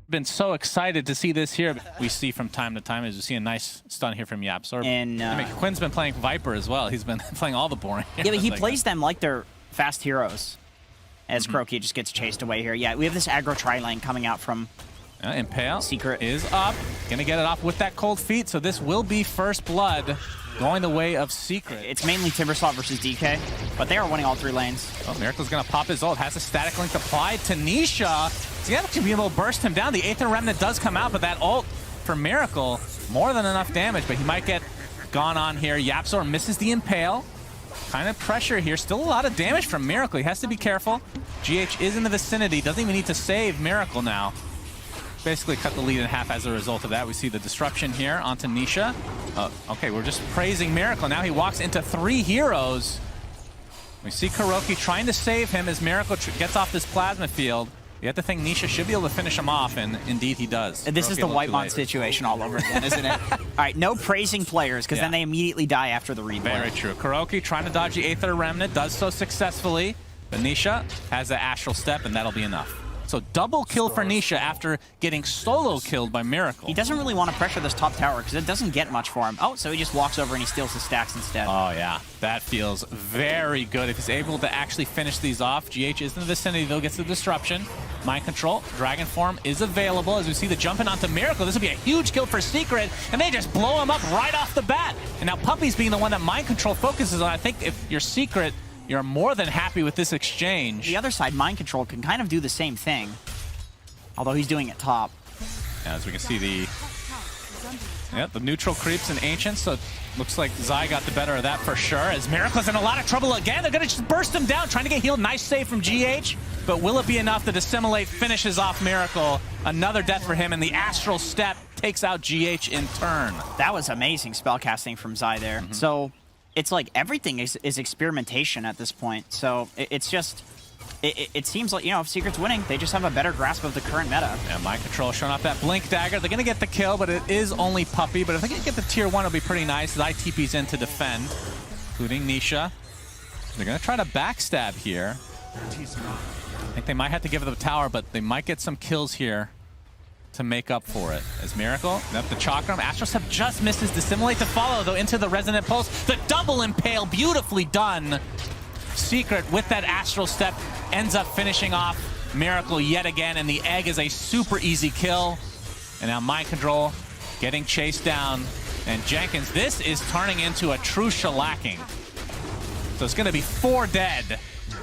been so excited to see this here. We see from time to time, as we see a nice stun here from Yapzor. And I mean, Quinn's been playing Viper as well. He's been playing all the boring heroes. Yeah, but he plays them like they're fast heroes. As Kuroki just gets chased away here. Yeah, we have this aggro tri-lane coming out from Impale Secret is up. Gonna get it off with that cold feet, so this will be first blood going the way of Secret. It's mainly Timbersaw versus DK, but they are winning all 3 lanes. Oh, Miracle's gonna pop his ult, has a static link applied to Nisha. He's gonna be able to burst him down. The Aether Remnant does come out, but that ult for Miracle, more than enough damage, but he might get gone on here. Yapzor misses the Impale. Kind of pressure here. Still a lot of damage from Miracle. He has to be careful. GH is in the vicinity. Doesn't even need to save Miracle now. Basically cut the lead in half as a result of that. We see the disruption here onto Nisha. Okay, we're just praising Miracle. Now he walks into 3 heroes. We see Kuroki trying to save him as Miracle gets off this plasma field. You have to think Nisha should be able to finish him off, and indeed he does. And this is the Whitemon situation all over again, isn't it? All right, no praising players, because then they immediately die after the replay. Very true. Kuroki trying to dodge the Aether Remnant, does so successfully. But Nisha has the Astral Step, and that'll be enough. So double kill for Nisha after getting solo killed by Miracle. He doesn't really want to pressure this top tower because it doesn't get much for him. Oh, so he just walks over and he steals his stacks instead. Oh yeah, that feels very good. If he's able to actually finish these off, GH is in the vicinity, though, gets the disruption. Mind Control, Dragon Form is available as we see the jump in onto Miracle. This will be a huge kill for Secret, and they just blow him up right off the bat. And now Puppy's being the one that Mind Control focuses on. I think if you're Secret, you're more than happy with this exchange. The other side, Mind Control, can kind of do the same thing. Although he's doing it top. As we can see the neutral creeps and Ancients, so it looks like Zai got the better of that for sure. As Miracle's in a lot of trouble again, they're gonna just burst him down, trying to get healed. Nice save from GH, but will it be enough to dissimulate finishes off Miracle? Another death for him, and the Astral Step takes out GH in turn. That was amazing spellcasting from Zai there. So it's like everything is experimentation at this point. So it's just... It seems like, you know, if Secret's winning, they just have a better grasp of the current meta. Yeah, Mind Control showing off that Blink Dagger. They're going to get the kill, but it is only Puppy. But if they can get the tier 1, it'll be pretty nice. Zai TP's in to defend, including Nisha. They're going to try to backstab here. I think they might have to give it the tower, but they might get some kills here to make up for it. As Miracle, up the Chakram. Astral Step just misses. Dissimulate to follow, though, into the Resonant Pulse. The double Impale, beautifully done. Secret with that Astral Step ends up finishing off Miracle yet again, and the egg is a super easy kill. And now Mind Control getting chased down. And Jenkins, this is turning into a true shellacking. So it's going to be 4 dead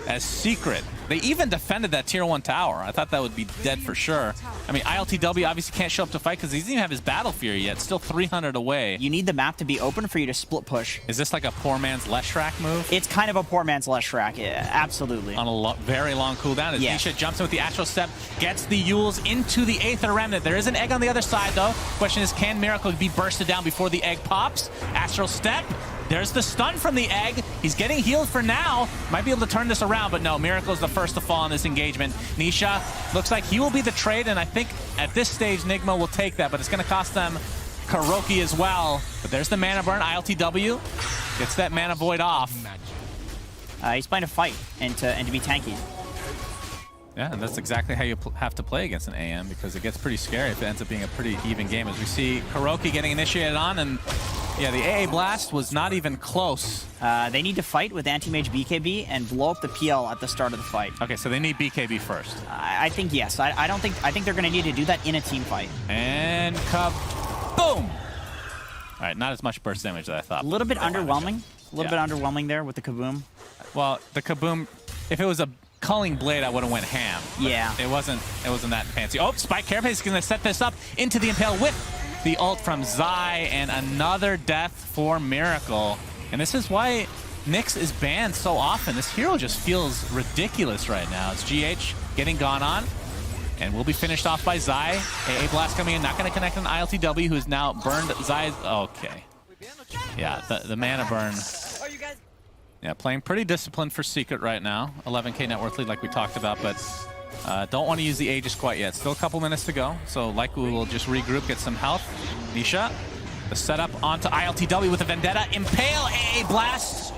as Secret. They even defended that tier 1 tower. I thought that would be dead for sure. I mean, ILTW obviously can't show up to fight because he doesn't even have his Battle Fury yet. Still 300 away. You need the map to be open for you to split push. Is this like a poor man's Leshrac move? It's kind of a poor man's Leshrac, yeah, absolutely. On a very long cooldown as Nisha jumps in with the Astral Step, gets the Yules into the Aether Remnant. There is an egg on the other side, though. Question is, can Miracle be bursted down before the egg pops? Astral Step. There's the stun from the egg. He's getting healed for now. Might be able to turn this around, but no, Miracle's the first to fall in this engagement. Nisha looks like he will be the trade, and I think at this stage, Nigma will take that, but it's going to cost them Kuroki as well. But there's the mana burn. ILTW gets that mana void off. He's playing to fight and to be tanky. Yeah, and that's exactly how you have to play against an AM, because it gets pretty scary if it ends up being a pretty even game. As we see Kuroki getting initiated on, and yeah, the AA Blast was not even close. They need to fight with Anti-Mage BKB and blow up the PL at the start of the fight. Okay, so they need BKB first. I think yes. I think they're going to need to do that in a team fight. And kaboom! All right, not as much burst damage as I thought. A little bit underwhelming. A little bit underwhelming there with the kaboom. Well, the kaboom, if it was a Culling Blade, I would have went ham. Yeah. It wasn't that fancy. Oh, Spike Carapace is going to set this up into the Impale with the ult from Zai, and another death for Miracle. And this is why Nyx is banned so often. This hero just feels ridiculous right now. It's GH getting gone on, and will be finished off by Zai. AA Blast coming in, not going to connect on ILTW, who has now burned Zai's... Okay. Yeah, the mana burn... Yeah, playing pretty disciplined for Secret right now. 11k net worth lead like we talked about, but don't want to use the Aegis quite yet. Still a couple minutes to go, so likely we'll just regroup, get some health. Nisha, the setup onto ILTW with a Vendetta. Impale, AA Blast.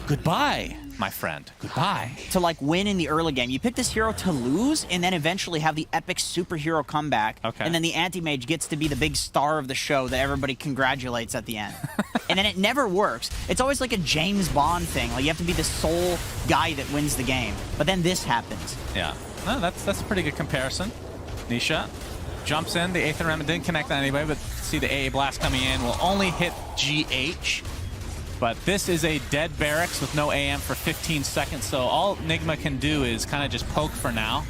Goodbye. my friend. Goodbye. To like win in the early game. You pick this hero to lose and then eventually have the epic superhero comeback. Okay. And then the anti-mage gets to be the big star of the show that everybody congratulates at the end. And then it never works. It's always like a James Bond thing. Like you have to be the sole guy that wins the game. But then this happens. Yeah. No, that's a pretty good comparison. Nisha jumps in. The Aether Remnant didn't connect on anybody, but see the AA Blast coming in will only hit GH. But this is a dead barracks with no AM for 15 seconds, so all Nigma can do is kind of just poke for now.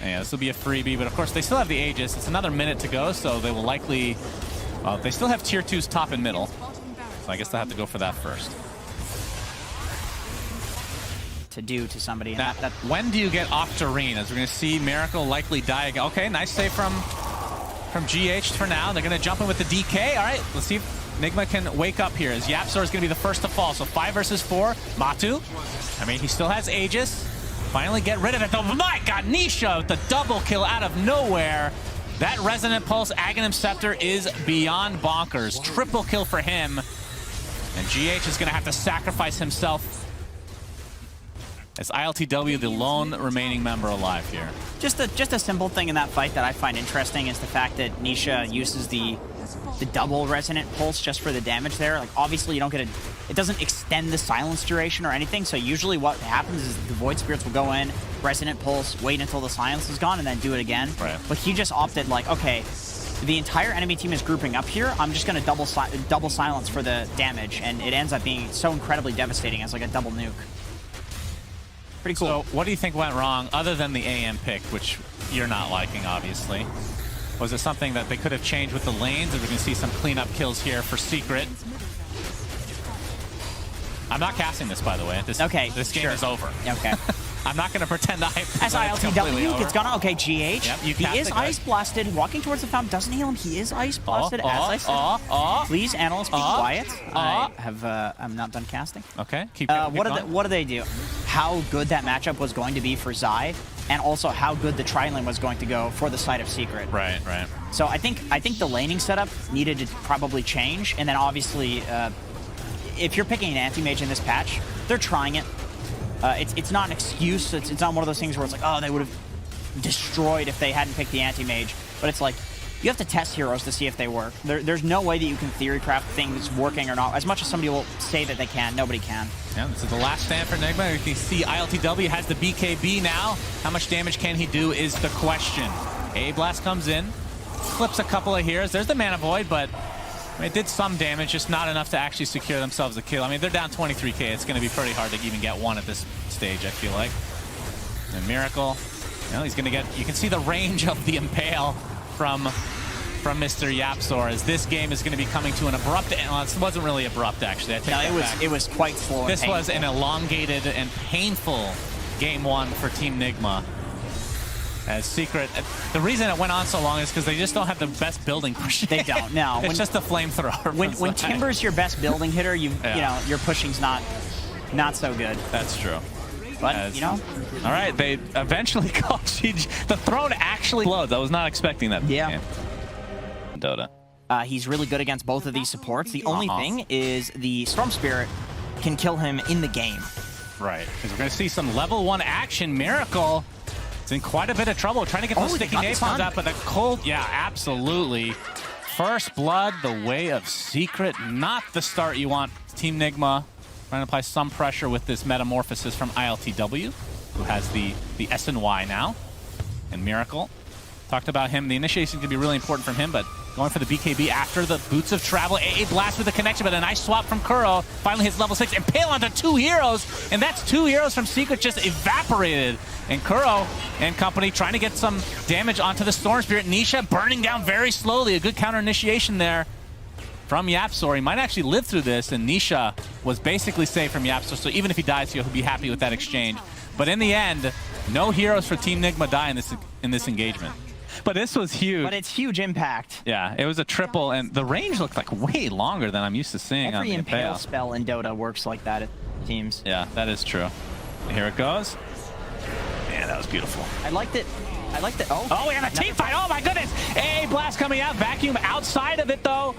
And yeah, this will be a freebie, but of course they still have the Aegis. It's another minute to go, so they will likely... Well, they still have tier 2s top and middle, so I guess they'll have to go for that first. To do to somebody. Now, when do you get Octarine? As we're going to see Miracle likely die again. Okay, nice save from GH for now. They're going to jump in with the DK. All right, let's see if Nigma can wake up here, as Yapzor is going to be the first to fall. So 5 versus 4. Matu, I mean, he still has Aegis. Finally get rid of it, though. My God, Nisha with the double kill out of nowhere. That Resonant Pulse Aghanim Scepter is beyond bonkers. Triple kill for him. And GH is going to have to sacrifice himself as ILTW, the lone remaining member alive here. Just a simple thing in that fight that I find interesting is the fact that Nisha uses the double Resonant Pulse just for the damage there. Like, obviously, you don't get it doesn't extend the silence duration or anything, so usually what happens is the Void Spirits will go in, Resonant Pulse, wait until the silence is gone, and then do it again. Right. But he just opted, like, okay, the entire enemy team is grouping up here, I'm just going to double silence for the damage, and it ends up being so incredibly devastating as like a double nuke. Pretty cool. So what do you think went wrong, other than the AM pick, which you're not liking, obviously? Was it something that they could have changed with the lanes? And we're going to see some cleanup kills here for Secret. I'm not casting this, by the way. This game is over. Okay. I'm not going to pretend I... As ILTW gets gone. Okay, GH. Yep, he is Ice Blasted, walking towards the fountain. Doesn't heal him. He is Ice Blasted, as I said. Please, analysts, be quiet. I'm not done casting. Okay, keep what do they do? How good that matchup was going to be for Zai, and also how good the tri-lane was going to go for the side of Secret. Right. So I think the laning setup needed to probably change, and then obviously, if you're picking an anti-mage in this patch, they're trying it. It's not an excuse. It's not one of those things where it's like, oh, they would have destroyed if they hadn't picked the anti-mage. But it's like, you have to test heroes to see if they work. There's no way that you can theory craft things working or not. As much as somebody will say that they can, nobody can. Yeah, this is the last stand for Nigma. You can see ILTW has the BKB now. How much damage can he do is the question. A-Blast comes in, flips a couple of heroes. There's the Mana Void, but it did some damage, just not enough to actually secure themselves a kill. I mean, they're down 23k. It's going to be pretty hard to even get one at this stage, I feel like. And Miracle, he's going to get... You can see the range of the Impale from Mr. Yapzor, as this game is going to be coming to an abrupt end. Well, it wasn't really abrupt, actually. It was quite slow. This was an elongated and painful game 1 for Team Nigma. As Secret, the reason it went on so long is because they just don't have the best building pushing. They don't. No, it's just a flamethrower. When Timber's your best building hitter, you know your pushing's not so good. That's true. But all right, they eventually called GG. The throne actually blows. I was not expecting that. Yeah. Dota. He's really good against both of these supports. The only thing is the Storm Spirit can kill him in the game. Right. Because we're going to see some level 1 action. Miracle. It's in quite a bit of trouble trying to get those sticky napalms out, but the cold, yeah, absolutely. First blood, the way of Secret, not the start you want. Team Nigma trying to apply some pressure with this metamorphosis from ILTW, who has the SNY now. And Miracle, talked about him. The initiation can be really important from him, but going for the BKB after the Boots of Travel. A blast with the connection, but a nice swap from Kuro. Finally hits level 6. Impale onto 2 heroes, and that's 2 heroes from Secret just evaporated. And Kuro and company trying to get some damage onto the Storm Spirit. Nisha burning down very slowly. A good counter initiation there from Yapzor. He might actually live through this, and Nisha was basically safe from Yapzor, so even if he dies here, he'll be happy with that exchange. But in the end, no heroes for Team Nigma die in this engagement. But this was huge. But it's huge impact. Yeah, it was a triple, and the range looked like way longer than I'm used to seeing on the Impale. Every Impale spell in Dota works like that, it seems. Yeah, that is true. Here it goes. Man, that was beautiful. I liked it. Oh, we have a team fight. Oh, my goodness. A blast coming out. Vacuum outside of it, though.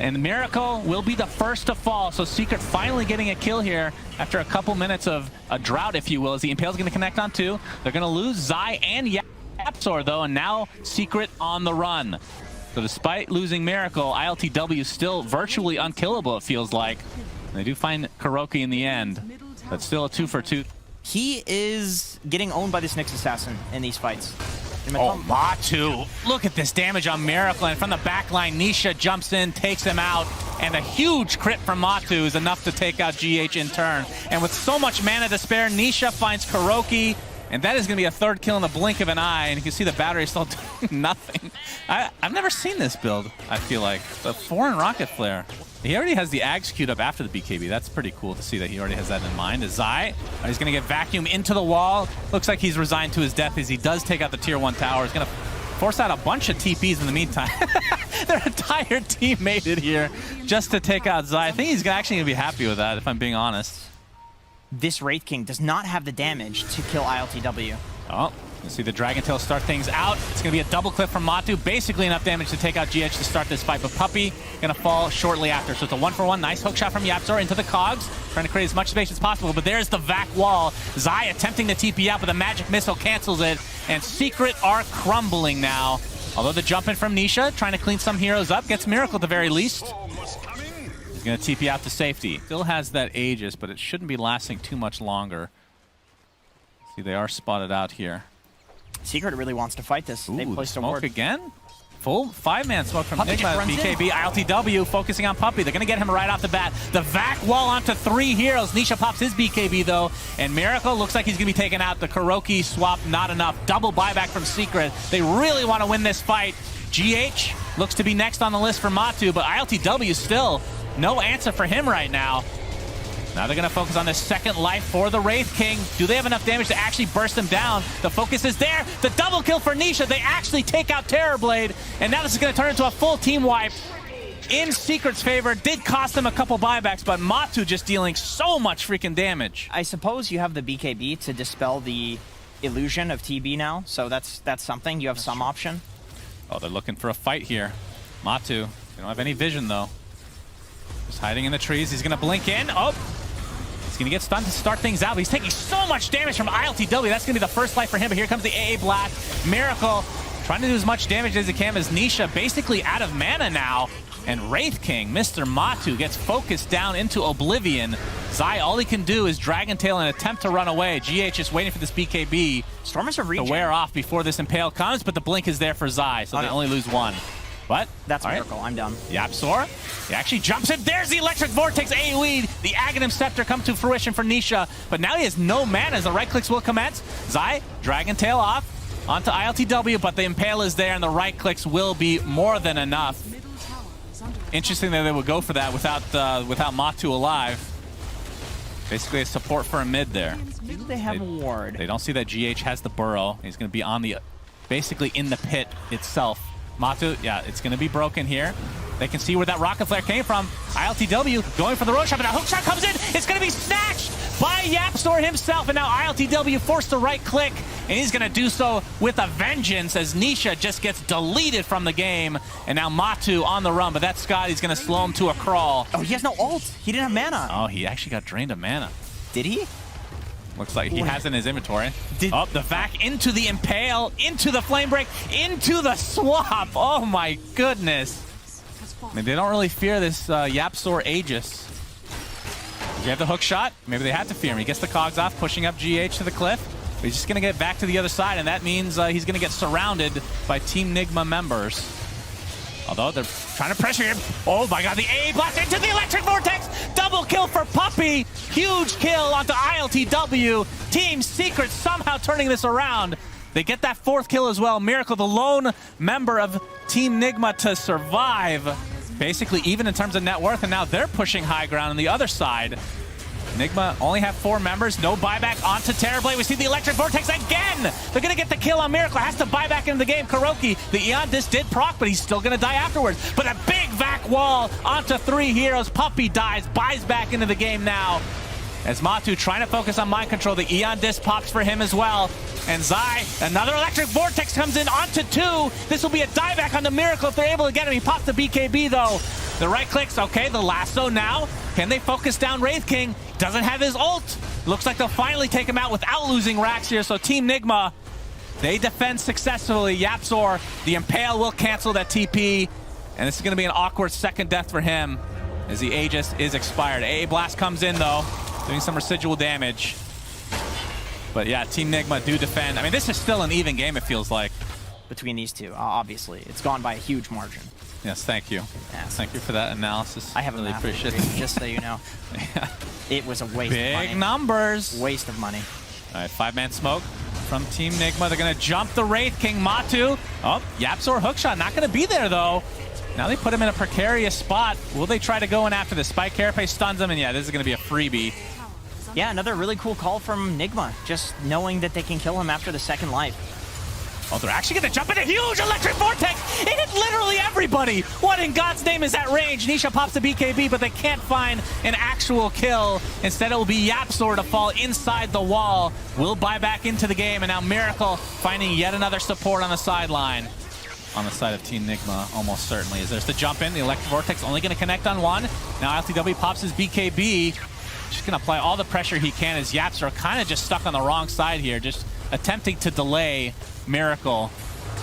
And Miracle will be the first to fall. So Secret finally getting a kill here after a couple minutes of a drought, if you will, as the Impale's going to connect on 2. They're going to lose Zai and Yapzor, though, and now Secret on the run. So despite losing Miracle, ILTW still virtually unkillable, it feels like. And they do find Kuroki in the end, but still a 2 for 2. He is getting owned by this Nyx Assassin in these fights. Oh, Matu. Look at this damage on Miracle, and from the back line, Nisha jumps in, takes him out, and a huge crit from Matu is enough to take out GH in turn. And with so much mana to spare, Nisha finds Kuroki, and that is going to be a 3rd kill in the blink of an eye, and you can see the battery is still doing nothing. I've never seen this build, I feel like. The foreign Rocket Flare. He already has the Ags queued up after the BKB. That's pretty cool to see that he already has that in mind. Zai, he's going to get vacuum into the wall. Looks like he's resigned to his death as he does take out the tier 1 tower. He's going to force out a bunch of TPs in the meantime. Their entire team made it here just to take out Zai. I think he's actually going to be happy with that, if I'm being honest. This Wraith King does not have the damage to kill ILTW. Oh, you see the Dragon Tail start things out. It's going to be a double clip from Matu. Basically enough damage to take out GH to start this fight, but Puppey going to fall shortly after. So it's a 1-for-1. Nice hook shot from Yapzor into the cogs, trying to create as much space as possible, but there's the Vac wall. Zai attempting to TP out, but the magic missile cancels it, and Secret are crumbling now. Although the jump in from Nisha, trying to clean some heroes up, gets Miracle at the very least. He's going to TP out to safety. Still has that Aegis, but it shouldn't be lasting too much longer. See, they are spotted out here. Secret really wants to fight this. Ooh, they placed a smoke ward again? Full 5-man smoke from Puppey Nigma, BKB, ILTW focusing on Puppey. They're going to get him right off the bat. The Vac wall onto 3 heroes. Nisha pops his BKB, though, and Miracle looks like he's going to be taken out. The Kuroki swap, not enough. Double buyback from Secret. They really want to win this fight. GH looks to be next on the list for Matu, but ILTW still no answer for him right now. Now they're going to focus on this second life for the Wraith King. Do they have enough damage to actually burst him down? The focus is there. The double kill for Nisha. They actually take out Terrorblade. And now this is going to turn into a full team wipe in Secret's favor. Did cost them a couple buybacks, but Matu just dealing so much freaking damage. I suppose you have the BKB to dispel the illusion of TB now. So that's something. You have some option. Oh, they're looking for a fight here. Matu, they don't have any vision, though. Just hiding in the trees. He's going to blink in. Oh! He's going to get stunned to start things out. But he's taking so much damage from ILTW. That's going to be the first life for him. But here comes the AA Blast. Miracle trying to do as much damage as he can as Nisha basically out of mana now. And Wraith King, Mr. Matu, gets focused down into oblivion. Zai, all he can do is Dragon Tail and attempt to run away. GH just waiting for this BKB to wear off before this Impale comes. But the blink is there for Zai, so they only lose 1. But that's Miracle. I'm done. Yapzor, he actually jumps in. There's the Electric Vortex AoE. The Aghanim Scepter come to fruition for Nisha, but now he has no mana as the right clicks will commence. Zai, Dragon Tail off onto ILTW, but the Impale is there and the right clicks will be more than enough. Interesting that they would go for that without Matu alive. Basically a support for a mid there. Do they have a ward? They don't see that GH has the burrow. He's going to be on the, basically in the pit itself. Matu, yeah, it's going to be broken here. They can see where that Rocket Flare came from. ILTW going for the road shot, but a hook shot comes in. It's going to be snatched by Yapzor himself, and now ILTW forced to right click, and he's going to do so with a vengeance as Nisha just gets deleted from the game, and now Matu on the run, but that Scott, he's going to slow him to a crawl. Oh, he has no ult. He didn't have mana. Oh, he actually got drained of mana. Did he? Looks like he has in his inventory. Oh, the Vac into the Impale, into the Flame Break, into the swap. Oh my goodness. I mean, they don't really fear this Yapzor Aegis. You have the hook shot. Maybe they had to fear him. He gets the cogs off, pushing up GH to the cliff. But he's just going to get back to the other side, and that means he's going to get surrounded by Team Nigma members. Although they're trying to pressure him. Oh my god, the AA blast into the Electric Vortex! Double kill for Puppey! Huge kill onto ILTW. Team Secret somehow turning this around. They get that 4th kill as well. Miracle, the lone member of Team Nigma to survive. Basically even in terms of net worth, and now they're pushing high ground on the other side. Nigma only have 4 members, no buyback onto Terrorblade. We see the Electric Vortex again! They're gonna get the kill on Miracle, has to buy back into the game. Kuroki, the Eon Disc did proc, but he's still gonna die afterwards. But a big Vac wall onto 3 heroes. Puppey dies, buys back into the game now. As Matu trying to focus on mind control, the Eon Disc pops for him as well. And Zai, another electric vortex comes in onto 2. This will be a dieback on the Miracle if they're able to get him. He pops the BKB though. The right clicks, okay, the lasso now. Can they focus down Wraith King? Doesn't have his ult. Looks like they'll finally take him out without losing racks here. So Team Nigma, they defend successfully. Yapzor, the Impale will cancel that TP. And this is going to be an awkward second death for him as the Aegis is expired. AA Blast comes in though, doing some residual damage. But yeah, Team Nigma do defend. I mean, this is still an even game, it feels like. Between these two, obviously. It's gone by a huge margin. Yes, thank you. Yes. Thank you for that analysis. I have really a math appreciate degree, it. just so you know. Yeah. It was a waste of money. Big numbers. Waste of money. All right, 5-man smoke from Team Nigma. They're going to jump the Wraith King. Matu. Oh, Yapzor hookshot. Not going to be there, though. Now they put him in a precarious spot. Will they try to go in after the Spike? Carapace stuns him, and yeah, this is going to be a freebie. Yeah, another really cool call from Nigma, just knowing that they can kill him after the second life. Oh, they're actually going to jump in a huge electric vortex. It hit literally everybody. What in God's name is that range? Nisha pops the BKB, but they can't find an actual kill. Instead, it will be Yapzor to fall inside the wall. Will buy back into the game, and now Miracle finding yet another support on the sideline. On the side of Team Nigma, almost certainly. As there's the jump in, the electric vortex only going to connect on one. Now LTW pops his BKB. Just going to apply all the pressure he can as Yapzor kind of just stuck on the wrong side here, just attempting to delay Miracle.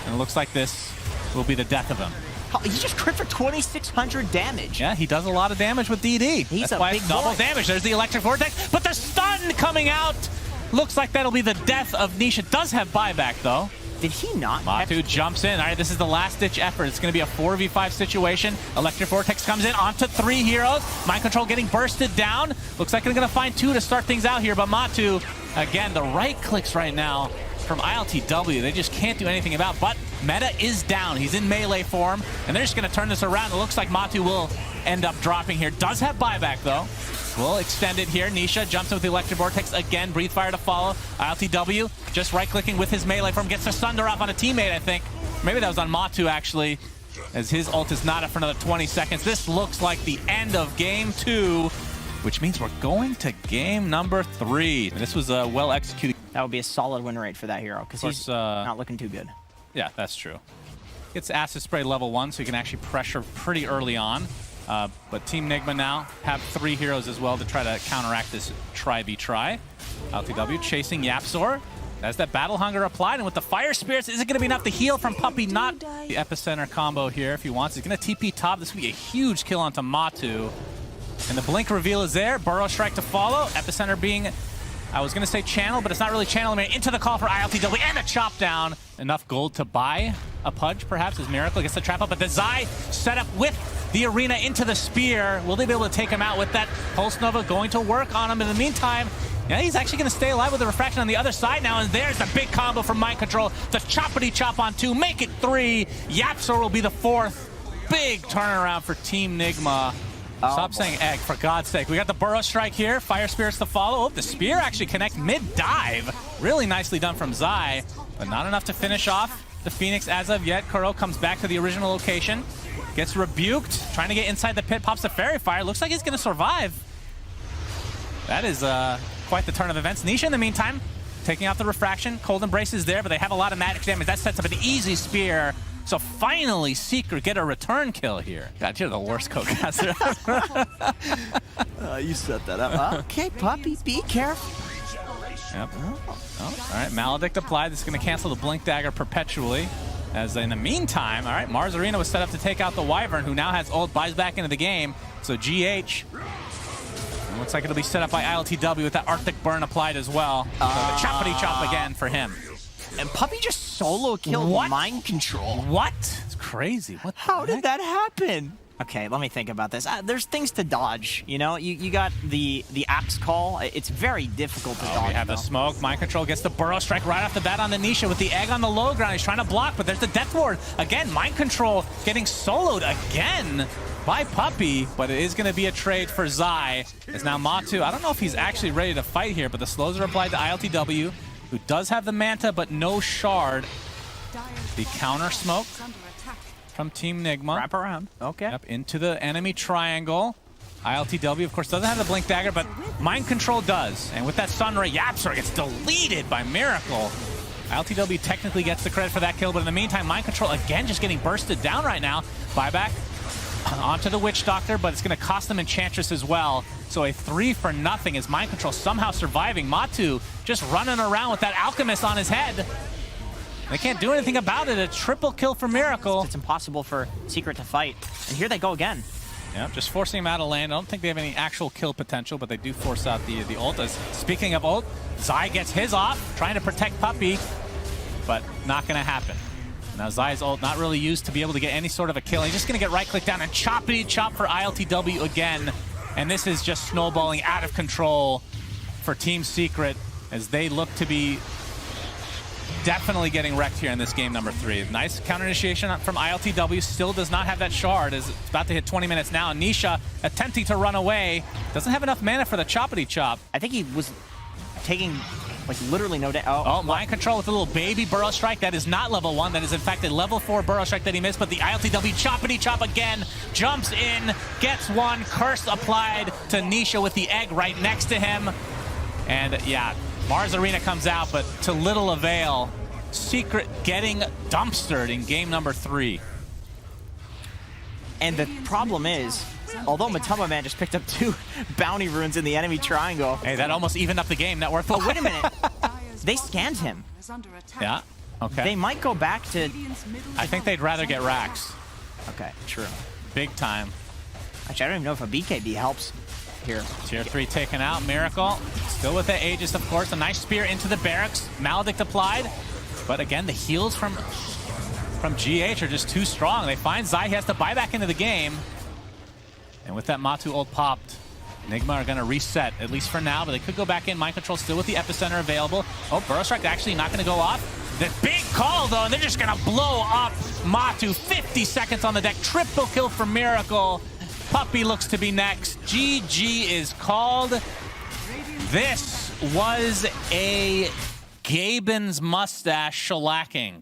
And it looks like this will be the death of him. Oh, he just crit for 2,600 damage. Yeah, he does a lot of damage with DD. He's That's why big it's double boy. damage. There's the electric vortex, but the stun coming out. Looks like that'll be the death of Nisha. Does have buyback, though. Did he not? Matu jumps in. All right, this is the last-ditch effort. It's going to be a 4v5 situation. Electric Vortex comes in onto 3 heroes. Mind Control getting bursted down. Looks like they're going to find 2 to start things out here, but Matu, again, the right clicks right now from ILTW. They just can't do anything about, but meta is down. He's in melee form, and they're just going to turn this around. It looks like Matu will end up dropping here. Does have buyback, though. We'll extend it here. Nisha jumps in with the Electric Vortex again. Breathe Fire to follow. ILTW just right-clicking with his melee form. Gets the Sunder off on a teammate, I think. Maybe that was on Matu, actually, as his ult is not up for another 20 seconds. This looks like the end of Game 2, which means we're going to Game number 3. This was well executed. That would be a solid win rate for that hero, because he's not looking too good. Yeah, that's true. Gets Acid Spray level 1, so he can actually pressure pretty early on. But Team Nigma now have 3 heroes as well to try to counteract this try-v-try. LTW chasing Yapzor. As that Battle Hunger applied, and with the Fire Spirits, is it going to be enough to heal from Puppey? Not the Epicenter combo here if he wants. He's going to TP top. This will be a huge kill onto Matu. And the Blink reveal is there. Burrow Strike to follow. Epicenter being, I was going to say channel, but it's not really channel. I mean, into the call for ILTW and a chop down. Enough gold to buy a Pudge, perhaps, as Miracle gets the trap up. But the Zai set up with the Arena into the Spear. Will they be able to take him out with that Pulse Nova going to work on him? In the meantime, yeah, he's actually going to stay alive with the Refraction on the other side now. And there's the big combo from Mind Control. The choppity chop on 2. Make it 3. Yapzor will be the 4th. Big turnaround for Team Nigma. Stop saying egg, for God's sake. We got the Burrow Strike here. Fire Spirits to follow. Oh, the Spear actually connects mid-dive. Really nicely done from Zai, but not enough to finish off the Phoenix as of yet. Kuro comes back to the original location. Gets rebuked. Trying to get inside the pit. Pops the Fairy Fire. Looks like he's going to survive. That is quite the turn of events. Nisha, in the meantime, taking out the Refraction. Cold Embrace is there, but they have a lot of magic damage. That sets up an easy Spear. So finally, Seeker get a return kill here. God, you're the worst co-caster. You set that up. Okay, Puppey, be careful. Yep. Oh, all right, Maledict applied. This is going to cancel the Blink Dagger perpetually. As in the meantime, all right, Mars Arena was set up to take out the Wyvern, who now has ult, buys back into the game. So GH, looks like it'll be set up by ILTW with that Arctic Burn applied as well. So the choppity chop again for him. And Puppey just solo killed Mind Control. What? It's crazy. What? How did that happen? Okay, let me think about this. There's things to dodge, you know? You got the Axe Call. It's very difficult to dodge. We have the smoke. Mind Control gets the Burrow Strike right off the bat on the Nisha with the egg on the low ground. He's trying to block, but there's the Death Ward. Again, Mind Control getting soloed again by Puppey, but it is going to be a trade for Zai. As now Matu, I don't know if he's actually ready to fight here, but the slows are applied to ILTW, who does have the Manta, but no Shard. The counter smoke from Team Nigma. Wrap around. Okay. Yep, into the enemy triangle. ILTW, of course, doesn't have the Blink Dagger, but Mind Control does. And with that Sunray, Yapsor gets deleted by Miracle. ILTW technically gets the credit for that kill, but in the meantime, Mind Control, again, just getting bursted down right now. Buyback onto the Witch Doctor, but it's going to cost them Enchantress as well. So a 3-for-0 is Mind Control somehow surviving. Matu just running around with that Alchemist on his head. They can't do anything about it. A triple kill for Miracle. It's impossible for Secret to fight. And here they go again. Yep, just forcing him out of lane. I don't think they have any actual kill potential, but they do force out the ult. Speaking of ult, Zai gets his off, trying to protect Puppey, but not going to happen. Now Zai's ult not really used to be able to get any sort of a kill. He's just going to get right-click down and choppity-chop for ILTW again. And this is just snowballing out of control for Team Secret as they look to be definitely getting wrecked here in this game number 3. Nice counter initiation from ILTW. Still does not have that shard as it's about to hit 20 minutes now. Nisha attempting to run away. Doesn't have enough mana for the choppity chop. I think he was taking like literally no damage. Oh, Mind Control with a little baby Burrow Strike. That is not level 1. That is in fact a level 4 Burrow Strike that he missed, but the ILTW choppity chop again. Jumps in, gets one. Curse applied to Nisha with the egg right next to him. And yeah, Mars Arena comes out, but to little avail. Secret getting dumpstered in game number 3. And the problem is, although Matama Man just picked up 2 bounty runes in the enemy triangle. Hey, that almost evened up the game. Net worth. But wait a minute. They scanned him. Yeah, okay. They might go back to... I think they'd rather get Rax. Okay, true. Big time. Actually, I don't even know if a BKB helps here. Tier 3 taken out. Miracle still with the Aegis, of course. A nice spear into the barracks. Maledict applied. But again, the heals from GH are just too strong. They find Zai. He has to buy back into the game. And with that Matu ult popped, Nigma are going to reset, at least for now, but they could go back in. Mind Control still with the Epicenter available. Oh, Burrow Strike actually not going to go off. The big call, though, and they're just going to blow up Matu. 50 seconds on the deck. Triple kill for Miracle. Puppey looks to be next. GG is called. This was a Gaben's mustache shellacking.